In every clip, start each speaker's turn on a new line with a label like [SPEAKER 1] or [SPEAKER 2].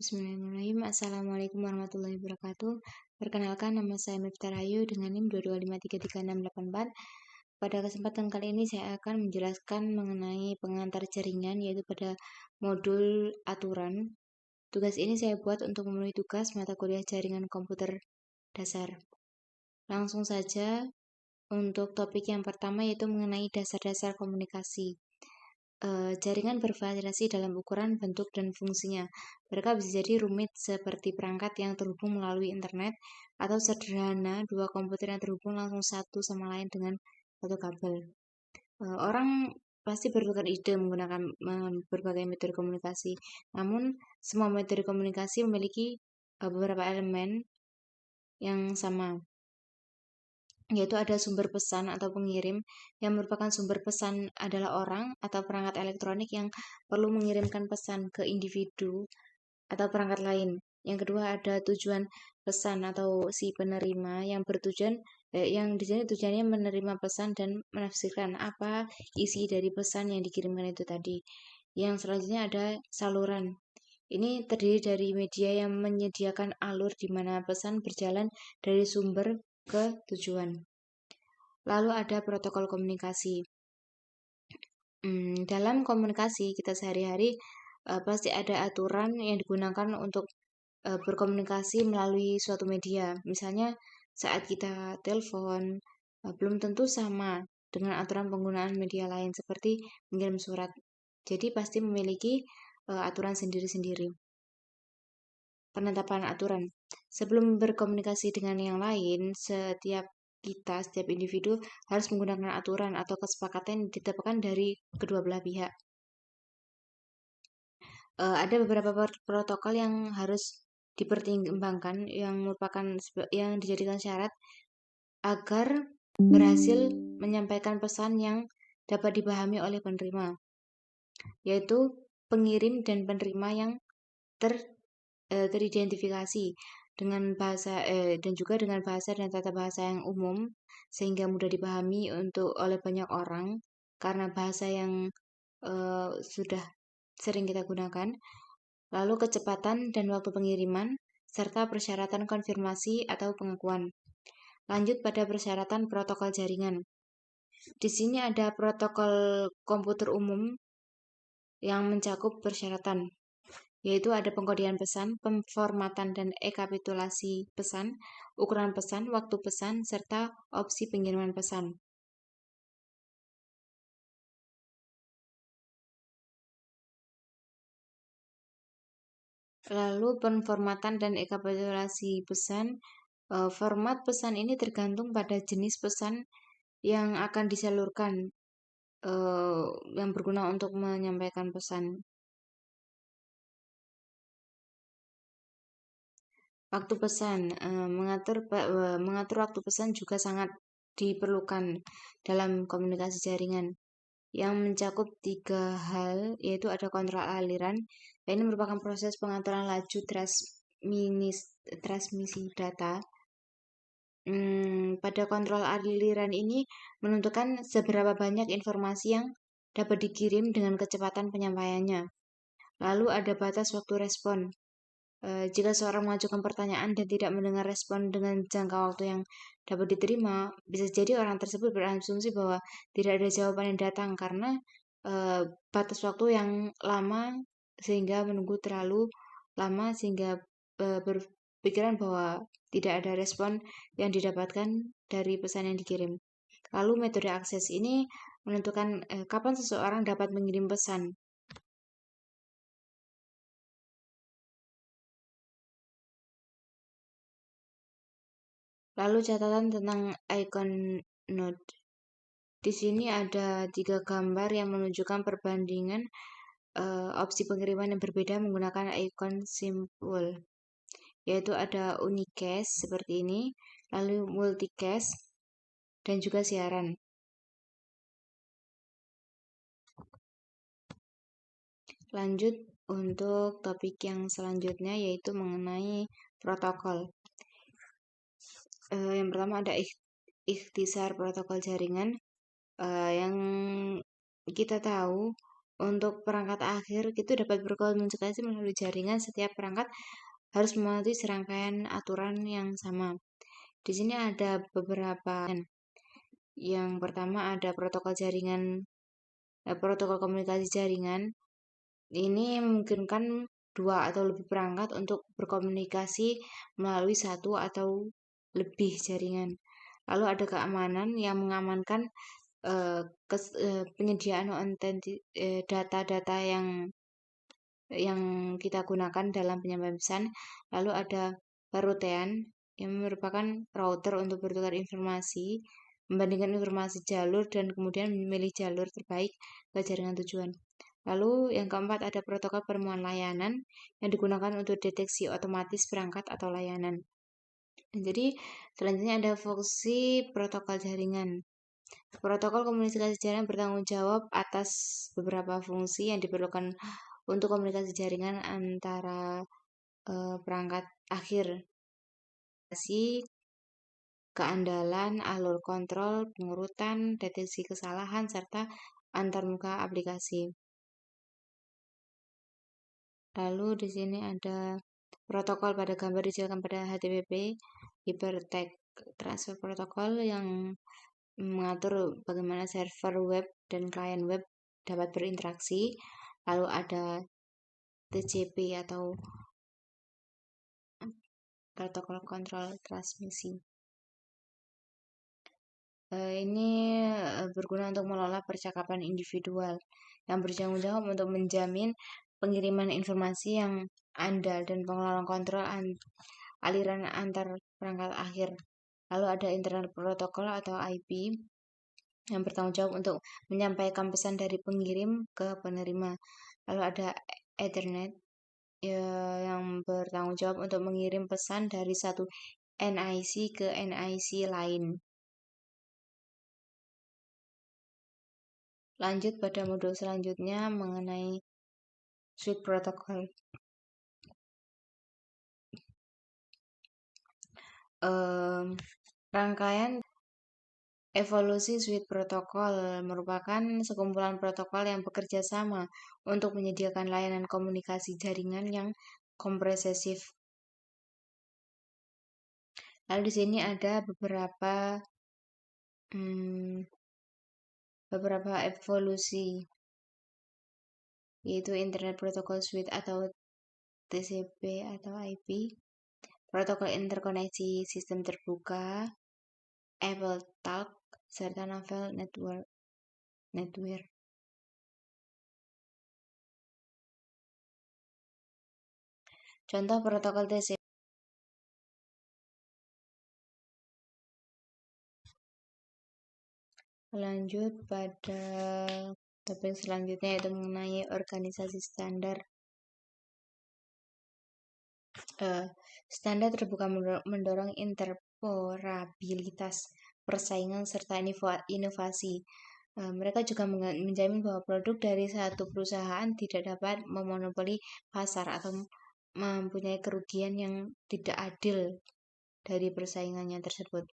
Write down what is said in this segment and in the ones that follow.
[SPEAKER 1] Bismillahirrahmanirrahim. Assalamualaikum warahmatullahi wabarakatuh. Perkenalkan, nama saya Miftah Rahayu dengan NIM 225336684. Pada kesempatan kali ini saya akan menjelaskan mengenai pengantar jaringan, yaitu pada modul aturan. Tugas ini saya buat untuk memenuhi tugas mata kuliah jaringan komputer dasar. Langsung saja untuk topik yang pertama, yaitu mengenai dasar-dasar komunikasi. Jaringan bervariasi dalam ukuran, bentuk, dan fungsinya. Mereka bisa jadi rumit seperti perangkat yang terhubung melalui internet, atau sederhana dua komputer yang terhubung langsung satu sama lain dengan satu kabel. Orang pasti bertukar ide menggunakan berbagai metode komunikasi. Namun, semua metode komunikasi memiliki beberapa elemen yang sama, yaitu ada sumber pesan atau pengirim. Yang merupakan sumber pesan adalah orang atau perangkat elektronik yang perlu mengirimkan pesan ke individu atau perangkat lain. Yang kedua ada tujuan pesan atau si penerima yang bertujuan yang di sini tujuannya menerima pesan dan menafsirkan apa isi dari pesan yang dikirimkan itu tadi. Yang selanjutnya ada saluran. Ini terdiri dari media yang menyediakan alur di mana pesan berjalan dari sumber ke tujuan. Lalu ada protokol komunikasi. Dalam komunikasi kita sehari-hari pasti ada aturan yang digunakan untuk berkomunikasi melalui suatu media. Misalnya saat kita telepon, belum tentu sama dengan aturan penggunaan media lain seperti mengirim surat. Jadi pasti memiliki aturan sendiri-sendiri. Penetapan aturan. Sebelum berkomunikasi dengan yang lain, setiap individu harus menggunakan aturan atau kesepakatan yang ditetapkan dari kedua belah pihak. Ada beberapa protokol yang harus dipertimbangkan yang merupakan yang dijadikan syarat agar berhasil menyampaikan pesan yang dapat dipahami oleh penerima, yaitu pengirim dan penerima yang teridentifikasi dengan bahasa dan juga dengan bahasa dan tata bahasa yang umum sehingga mudah dipahami oleh banyak orang karena bahasa yang sudah sering kita gunakan. Lalu kecepatan dan waktu pengiriman serta persyaratan konfirmasi atau pengakuan. Lanjut pada persyaratan protokol jaringan. Di sini ada protokol komputer umum yang mencakup persyaratan, yaitu ada pengkodean pesan, pemformatan dan ekapitulasi pesan, ukuran pesan, waktu pesan, serta opsi pengiriman pesan. Lalu pemformatan dan ekapitulasi pesan. Format pesan ini tergantung pada jenis pesan yang akan disalurkan, yang berguna untuk menyampaikan pesan. Waktu pesan, mengatur waktu pesan juga sangat diperlukan dalam komunikasi jaringan yang mencakup 3 hal, yaitu ada kontrol aliran. Ini merupakan proses pengaturan laju transmisi data. Pada kontrol aliran ini menentukan seberapa banyak informasi yang dapat dikirim dengan kecepatan penyampaiannya. Lalu ada batas waktu respon. Jika seorang mengajukan pertanyaan dan tidak mendengar respon dengan jangka waktu yang dapat diterima, bisa jadi orang tersebut berasumsi bahwa tidak ada jawaban yang datang karena batas waktu yang lama sehingga menunggu terlalu lama sehingga berpikiran bahwa tidak ada respon yang didapatkan dari pesan yang dikirim. Lalu metode akses ini menentukan kapan seseorang dapat mengirim pesan. Lalu catatan tentang icon node. Di sini ada 3 gambar yang menunjukkan perbandingan opsi pengiriman yang berbeda menggunakan icon simbol, yaitu ada unicast seperti ini, lalu multicast, dan juga siaran. Lanjut untuk topik yang selanjutnya, yaitu mengenai protokol. Yang pertama ada ikhtisar protokol jaringan. Yang kita tahu untuk perangkat akhir itu dapat berkomunikasi melalui jaringan. Setiap perangkat harus mematuhi serangkaian aturan yang sama. Di sini ada beberapa. Yang pertama ada protokol jaringan, protokol komunikasi jaringan. Ini memungkinkan dua atau lebih perangkat untuk berkomunikasi melalui satu atau lebih jaringan. Lalu ada keamanan yang mengamankan penyediaan data-data yang kita gunakan dalam penyampaian pesan. Lalu ada perutean yang merupakan router untuk bertukar informasi, membandingkan informasi jalur dan kemudian memilih jalur terbaik ke jaringan tujuan. Lalu yang keempat ada protokol penemuan layanan yang digunakan untuk deteksi otomatis perangkat atau layanan. Jadi selanjutnya ada fungsi protokol jaringan. Protokol komunikasi jaringan bertanggung jawab atas beberapa fungsi yang diperlukan untuk komunikasi jaringan antara perangkat akhir. Keandalan, alur kontrol, pengurutan, deteksi kesalahan, serta antarmuka aplikasi. Lalu di sini ada protokol pada gambar dijelaskan pada HTTP, Hypertext Transfer Protocol, yang mengatur bagaimana server web dan klien web dapat berinteraksi. Lalu ada TCP atau protokol kontrol transmisi. Ini berguna untuk mengelola percakapan individual yang bertanggung jawab untuk menjamin pengiriman informasi yang andal dan pengelolaan kontrol aliran antar perangkat akhir. Lalu ada Internet Protocol atau IP yang bertanggung jawab untuk menyampaikan pesan dari pengirim ke penerima. Lalu ada Ethernet yang bertanggung jawab untuk mengirim pesan dari satu NIC ke NIC lain. Lanjut pada modul selanjutnya mengenai switch protocol. Rangkaian evolusi switch protokol merupakan sekumpulan protokol yang bekerja sama untuk menyediakan layanan komunikasi jaringan yang komprehensif. Lalu di sini ada beberapa evolusi, yaitu Internet Protocol Suite atau TCP atau IP, protokol interkoneksi sistem terbuka, AppleTalk, serta Novel Network. Contoh protokol TCP. Lanjut pada topik selanjutnya, yaitu mengenai organisasi standar. Standar terbuka mendorong interoperabilitas, persaingan, serta inovasi. Mereka juga menjamin bahwa produk dari satu perusahaan tidak dapat memonopoli pasar atau mempunyai kerugian yang tidak adil dari persaingannya tersebut.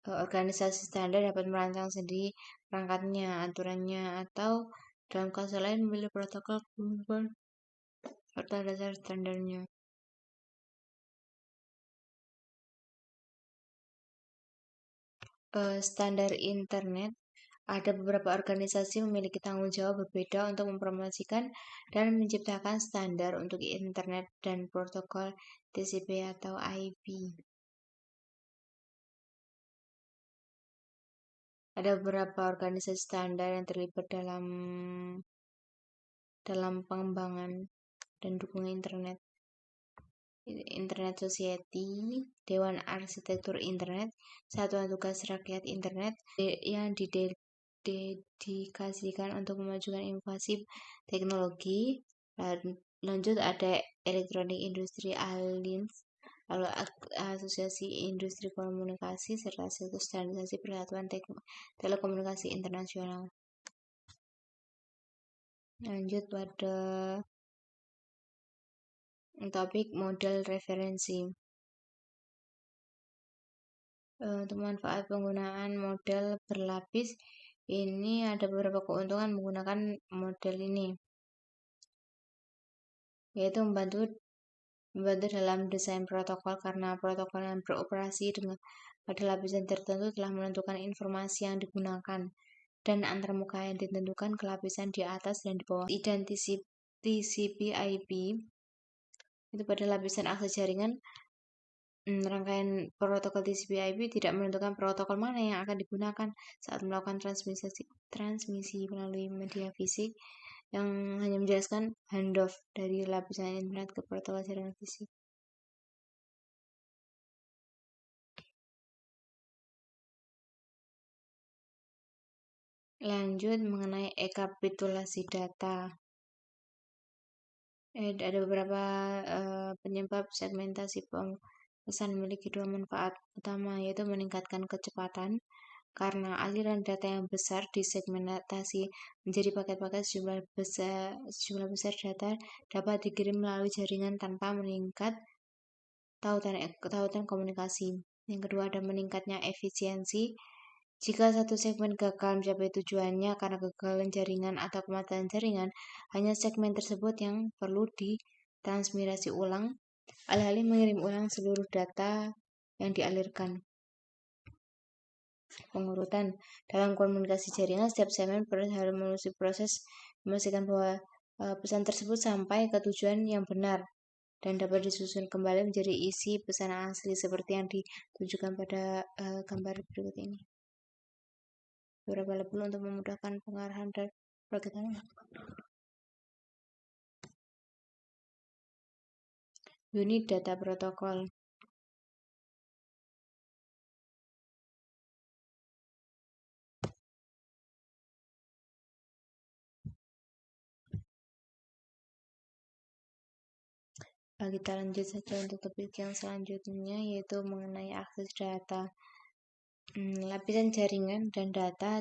[SPEAKER 1] Organisasi standar dapat merancang sendiri perangkatnya, aturannya, atau dalam kasus lain memilih protokol serta dasar standarnya. Standar internet. Ada beberapa organisasi memiliki tanggung jawab berbeda untuk mempromosikan dan menciptakan standar untuk internet dan protokol TCP atau IP. Ada beberapa organisasi standar yang terlibat dalam pengembangan dan dukungan internet. Internet Society, Dewan Arsitektur Internet, Satuan Tugas Rakyat Internet yang didedikasikan untuk memajukan inovasi teknologi. Lanjut ada Electronic Industry Alliance, lalu Asosiasi Industri Komunikasi, serta Situs Standarisasi Persatuan Telekomunikasi Internasional. Lanjut pada topik model referensi. Untuk manfaat penggunaan model berlapis, Ini ada beberapa keuntungan menggunakan model ini, yaitu membantu dalam desain protokol karena protokol yang beroperasi pada lapisan tertentu telah menentukan informasi yang digunakan dan antarmuka yang ditentukan ke lapisan di atas dan di bawah. TCP/IP itu pada lapisan akses jaringan. Rangkaian protokol TCP/IP tidak menentukan protokol mana yang akan digunakan saat melakukan transmisi melalui media fisik, yang hanya menjelaskan handoff dari lapisan internet ke protokol jaringan fisik. Lanjut mengenai ekapitulasi data. Ada beberapa penyebab segmentasi pesan memiliki dua manfaat utama, yaitu meningkatkan kecepatan karena aliran data yang besar disegmentasi menjadi paket-paket sejumlah besar data dapat dikirim melalui jaringan tanpa meningkat tautan komunikasi. Yang kedua, ada meningkatnya efisiensi. Jika satu segmen gagal mencapai tujuannya karena kegagalan jaringan atau kematian jaringan, hanya segmen tersebut yang perlu ditransmirasi ulang, alih-alih mengirim ulang seluruh data yang dialirkan. Pengurutan dalam komunikasi jaringan, setiap segmen harus melalui proses memastikan bahwa pesan tersebut sampai ke tujuan yang benar dan dapat disusun kembali menjadi isi pesan asli seperti yang ditunjukkan pada gambar berikut ini. Beberapa label untuk memudahkan pengarahan dan program. Unit data protokol. Kita lanjut saja untuk topik yang selanjutnya, yaitu mengenai akses data. Lapisan jaringan dan data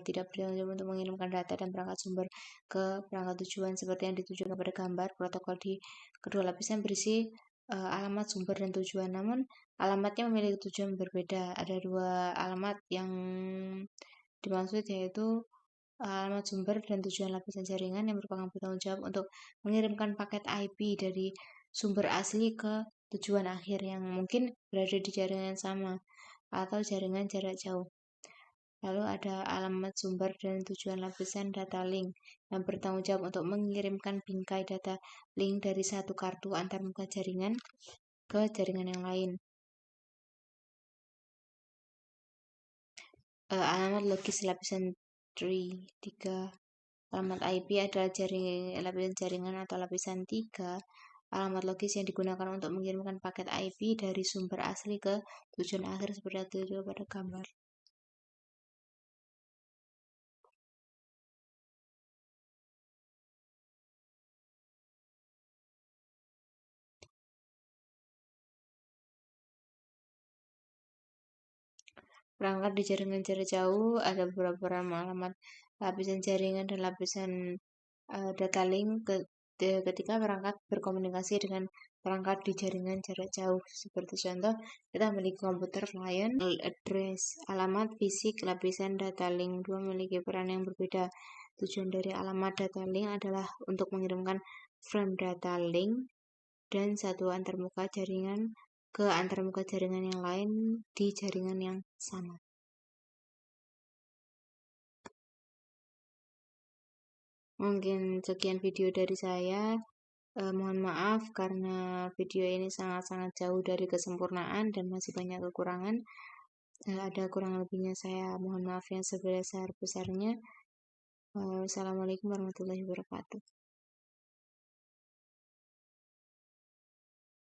[SPEAKER 1] tidak bertanggung jawab untuk mengirimkan data dan perangkat sumber ke perangkat tujuan seperti yang ditunjukkan pada gambar. Protokol di kedua lapisan berisi alamat sumber dan tujuan, namun alamatnya memiliki tujuan berbeda. Ada dua alamat yang dimaksud, yaitu alamat sumber dan tujuan lapisan jaringan yang merupakan bertanggung jawab untuk mengirimkan paket IP dari sumber asli ke tujuan akhir yang mungkin berada di jaringan yang sama atau jaringan jarak jauh. Lalu ada alamat sumber dan tujuan lapisan data link yang bertanggung jawab untuk mengirimkan bingkai data link dari satu kartu antarmuka jaringan ke jaringan yang lain. Alamat logis lapisan 3. Alamat IP adalah lapisan jaringan atau lapisan 3. Alamat logis yang digunakan untuk mengirimkan paket IP dari sumber asli ke tujuan akhir seperti yang terlihat pada gambar. Perangkat di jaringan jarak jauh ada beberapa alamat lapisan jaringan dan lapisan data link ketika perangkat berkomunikasi dengan perangkat di jaringan jarak jauh. Seperti contoh, kita memiliki komputer client address. Alamat fisik lapisan data link 2 memiliki peran yang berbeda. Tujuan dari alamat data link adalah untuk mengirimkan frame data link dan satu antarmuka jaringan ke antarmuka jaringan yang lain di jaringan yang sama. Mungkin sekian video dari saya. Mohon maaf karena video ini sangat-sangat jauh dari kesempurnaan dan masih banyak kekurangan. Ada kurang lebihnya, saya mohon maaf yang sebesar-besarnya. Wassalamualaikum warahmatullahi wabarakatuh.